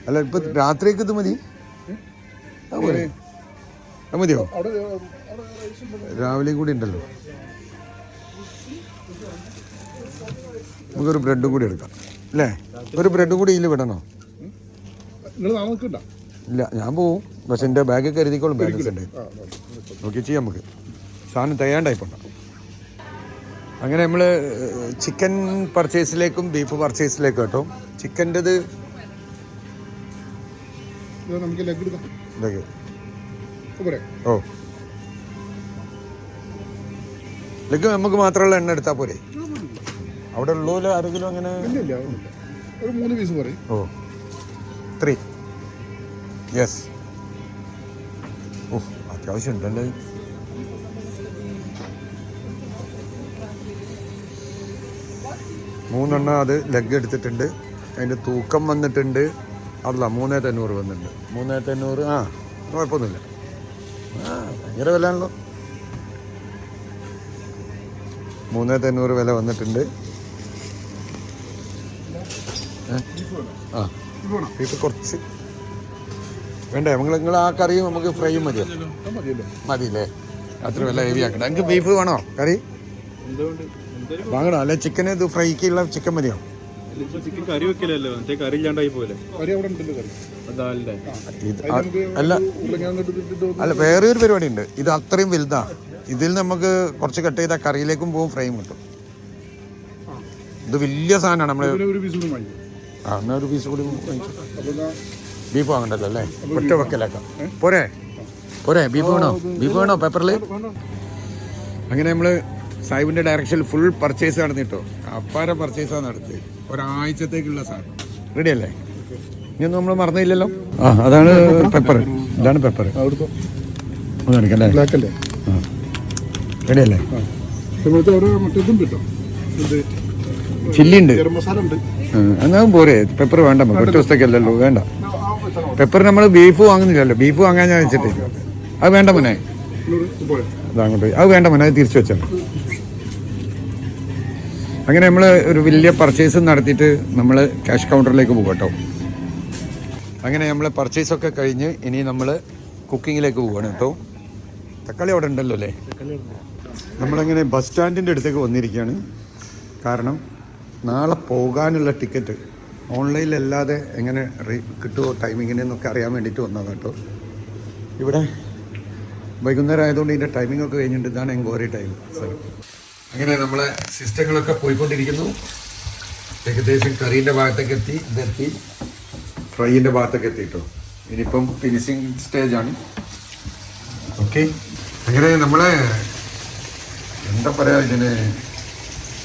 അല്ല ഇപ്പൊ രാത്രിയൊക്കെ ഇത് മതി. മതിയോ? രാവിലെയും കൂടി ഉണ്ടല്ലോ. നമുക്കൊരു ബ്രെഡും കൂടി എടുക്കാം അല്ലേ. ഒരു ബ്രെഡ് കൂടി ഇതിൽ വിടണോ? നിങ്ങൾ നാളെ നിൽക്കണ്ട. ഇല്ല, ഞാൻ പോവും. പക്ഷെ എൻ്റെ ബാഗ് കരുതിക്കോളും, ബാലൻസ് ഉണ്ട്. നോക്കി ചെയ്യാം നമുക്ക്. സാധനം തയ്യാണ്ടായിപ്പോണ്ട. അങ്ങനെ നമ്മൾ ചിക്കൻ പർച്ചേസിലേക്കും ബീഫ് പർച്ചേസിലേക്കും കേട്ടോ. ചിക്കൻ്റെത് നമുക്ക് ലെഗ് എടുക്കാം. ഇതൊക്കെ പോരെ? ഓ, ലെഗ് നമുക്ക് മാത്രമുള്ള എണ്ണ എടുത്താൽ പോരെ? അവിടെ ഉള്ളൂല ആരെങ്കിലും അങ്ങനെ? ഇല്ല, ഒരു 3 പീസ് പറയും. ഓ, 3. യെസ്. ഓ, അത്യാവശ്യം ഉണ്ടല്ലേ. മൂന്നെണ്ണം അത് ലെഗ് എടുത്തിട്ടുണ്ട്. അതിൻ്റെ തൂക്കം വന്നിട്ടുണ്ട്. അല്ല, 3,800 വന്നിട്ടുണ്ട്. 3,800. ആ, കുഴപ്പമൊന്നുമില്ല. ആ, ഭയങ്കര വില ആണല്ലോ. 3,800 വില വന്നിട്ടുണ്ട്. ആ, ബീഫ് കുറച്ച് വേണ്ടേ? നിങ്ങൾ ആ കറിയും നമുക്ക് ഫ്രൈയും മതിയോ? മതിയില്ലേ? അത്ര വില ഹെവി ആക്കണ്ട. എനിക്ക് ബീഫ് വേണോ കറി? വാങ്ങണോ? അല്ലെ ചിക്കന് ഇത് ഫ്രൈക്കുള്ള ചിക്കൻ മതിയോ? ചിക്കൻ കറി വെക്കലല്ലോ, കറി ഇല്ലാണ്ടായി പോലെ. അല്ല, വേറെ ഒരു പരിപാടി ഉണ്ട്. ഇത് അത്രയും വലുതാ. ഇതിൽ നമുക്ക് കുറച്ച് കട്ട് ചെയ്താൽ കറിയിലേക്കും പോകും, ഫ്രൈയും കിട്ടും. ഇത് വലിയ സാധനമാണ്. നമ്മൾ ആ, എന്നാൽ ഒരു പീസ് കൂടി ബീഫ് വാങ്ങണ്ടല്ലോ അല്ലേ? ഒറ്റ വെക്കലാക്കാം. പോരെ പോരെ? ബീഫ് വേണോ? ബീഫ് വേണോ പേപ്പറിൽ? അങ്ങനെ നമ്മൾ സാഹിബിൻ്റെ ഡയറക്ഷനിൽ ഫുൾ പർച്ചേസ് നടന്നിട്ടോ. അപ്പാര പർച്ചേസാണ് നടത്തി. ഒരാഴ്ചത്തേക്കുള്ള സാധനം റെഡി അല്ലേ? ഇനിയൊന്നും നമ്മൾ മറന്നില്ലല്ലോ. ആ, അതാണ് പെപ്പർ. ഇതാണ് പെപ്പർ. ഒന്ന് എടുക്കല്ലേ? ബ്ലാക്കല്ലേ? ആ, റെഡി അല്ലേ? ചില്ലി ഉണ്ട്. എന്നാലും പോരെ? പെപ്പർ വേണ്ട, ഒറ്റ ദിവസത്തേക്കല്ലല്ലോ. വേണ്ട പെപ്പർ. നമ്മൾ ബീഫ് വാങ്ങുന്നില്ലല്ലോ. ബീഫ് വാങ്ങാൻ ഞാൻ വെച്ചിട്ട് അത് വേണ്ട മോനെ. അതങ്ങോട്ട് അത് വേണ്ട മോനെ, അത് തിരിച്ചു വെച്ചാൽ. അങ്ങനെ നമ്മൾ ഒരു വലിയ പർച്ചേസ് നടത്തിയിട്ട് നമ്മൾ ക്യാഷ് കൗണ്ടറിലേക്ക് പോകും കേട്ടോ. അങ്ങനെ നമ്മൾ പർച്ചേസൊക്കെ കഴിഞ്ഞ് ഇനി നമ്മൾ കുക്കിങ്ങിലേക്ക് പോവുകയാണ് കേട്ടോ. തക്കാളി അവിടെ ഉണ്ടല്ലോ അല്ലേ? നമ്മളങ്ങനെ ബസ് സ്റ്റാൻഡിൻ്റെ അടുത്തേക്ക് വന്നിരിക്കുകയാണ്. കാരണം നാളെ പോകാനുള്ള ടിക്കറ്റ് ഓൺലൈനിലല്ലാതെ എങ്ങനെ കിട്ടുമോ ടൈമിങ്ങിനെന്നൊക്കെ അറിയാൻ വേണ്ടിയിട്ട് വന്നതാണ് കേട്ടോ. ഇവിടെ വൈകുന്നേരം ആയതുകൊണ്ട് ഇതിൻ്റെ ടൈമിങ്ങൊക്കെ കഴിഞ്ഞിട്ട് ഇതാണ് എൻക്വയറി ടൈം. അങ്ങനെ നമ്മളെ സിസ്റ്റങ്ങളൊക്കെ പോയിക്കൊണ്ടിരിക്കുന്നു. ഏകദേശം കറീൻ്റെ ഭാഗത്തേക്ക് എത്തി. ഇതെത്തി ഫ്രൈൻ്റെ ഭാഗത്തേക്ക് എത്തിയിട്ടോ. ഇനിയിപ്പം ഫിനിഷിങ് സ്റ്റേജാണ്. ഓക്കെ, അങ്ങനെ നമ്മളെ എന്താ പറയുക ഇതിന്,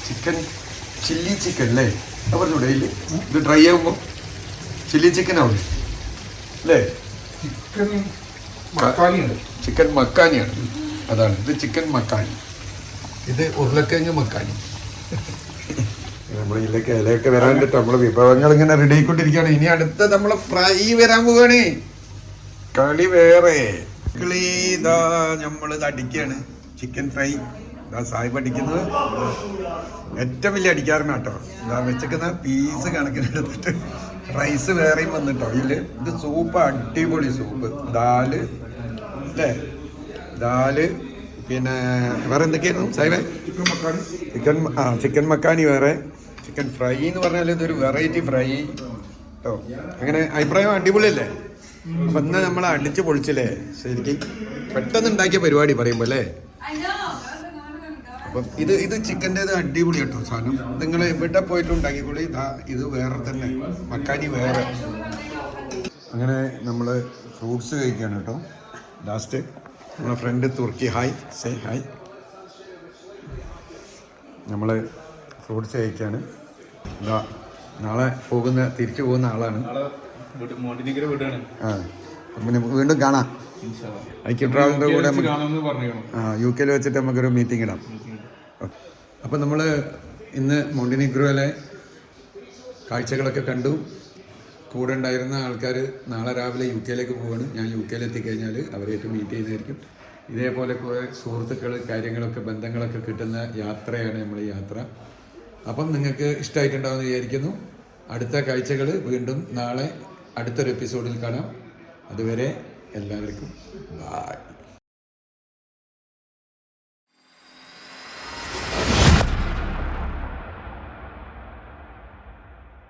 ചിക്കൻ ചില്ലി ചിക്കൻ അല്ലേ? അത് പറഞ്ഞൂടെ? ഇത് ഡ്രൈ ആകുമ്പോൾ ചില്ലി ചിക്കൻ ആവും അല്ലേ? ചിക്കൻ മക്കാനിയാണ്. അതാണ് ഇത്, ചിക്കൻ മക്കാനി. ഇത് ഉരുളക്കിഴങ്ങ് മക്കാനി. നമ്മൾ ഇതിലേക്ക് ഇലയൊക്കെ വരാൻ പറ്റും. നമ്മളെ വിഭവങ്ങൾ ഇങ്ങനെ റെഡി ആയിക്കൊണ്ടിരിക്കുകയാണ്. ഇനി അടുത്ത നമ്മളെ ഫ്രൈ വരാൻ പോവാണ്. കളി വേറെ ഇതാ നമ്മളിത് അടിക്കുകയാണ്. ചിക്കൻ ഫ്രൈ ഇതാ സാഹിബ് അടിക്കുന്നത്. ഏറ്റവും വലിയ അടിക്കാരനാ കേട്ടോ. ഇതാ വെച്ചിരിക്കുന്ന പീസ് കണക്കിന് എടുത്തിട്ട് റൈസ് വേറെയും വന്നിട്ടോ. ഇത് സൂപ്പ്, അടിപൊളി സൂപ്പ്. ദാല് അല്ലേ? ദാല്, പിന്നെ വേറെ എന്തൊക്കെയായിരുന്നു സാഹിബേ? ചിക്കൻ മക്കാനി വേറെ. ചിക്കൻ ഫ്രൈ എന്ന് പറഞ്ഞാൽ ഇതൊരു വെറൈറ്റി ഫ്രൈ കേട്ടോ. അങ്ങനെ അഭിപ്രായം അടിപൊളിയല്ലേ? അപ്പം ഇന്ന് നമ്മൾ അടിച്ച് പൊളിച്ചില്ലേ? ശരിക്കും പെട്ടെന്ന് ഉണ്ടാക്കിയ പരിപാടി പറയുമ്പോൾ അല്ലേ? അപ്പം ഇത് ചിക്കൻ്റേത് അടിപൊളി കേട്ടോ സാധനം. നിങ്ങൾ എവിടെ പോയിട്ട് ഉണ്ടാക്കിക്കോളി. ഇത് വേറെ തന്നെ, മക്കാനി വേറെ. അങ്ങനെ നമ്മൾ ഫ്രൂട്ട്സ് കഴിക്കുകയാണ് കേട്ടോ. ലാസ്റ്റ് നമ്മളെ ഫ്രണ്ട് തുർക്കി. Hi, say hi. നമ്മൾ ഫ്രൂട്ട്സ് കഴിക്കുകയാണ്. ഇതാ നാളെ തിരിച്ചു പോകുന്ന ആളാണ്. ആ, പിന്നെ വീണ്ടും കാണാം. ഐക്യ ട്രാവലിൻ്റെ കൂടെ UK വെച്ചിട്ട് നമുക്കൊരു മീറ്റിംഗ് ഇടാം. അപ്പം നമ്മൾ ഇന്ന് മോണ്ടിനിഗ്രോയിലെ കാഴ്ചകളൊക്കെ കണ്ടു. കൂടെ ഉണ്ടായിരുന്ന ആൾക്കാർ നാളെ രാവിലെ UK പോവുകയാണ്. ഞാൻ UK എത്തിക്കഴിഞ്ഞാൽ അവരായിട്ട് മീറ്റ് ചെയ്യുന്നതായിരിക്കും. ഇതേപോലെ കുറേ സുഹൃത്തുക്കൾ, കാര്യങ്ങളൊക്കെ, ബന്ധങ്ങളൊക്കെ കിട്ടുന്ന യാത്രയാണ് നമ്മൾ ഈ യാത്ര. അപ്പം നിങ്ങൾക്ക് ഇഷ്ടമായിട്ടുണ്ടാവുമെന്ന് വിചാരിക്കുന്നു. അടുത്ത കാഴ്ചകൾ വീണ്ടും നാളെ അടുത്തൊരു എപ്പിസോഡിൽ കാണാം. അതുവരെ എല്ലാവർക്കും ബൈ.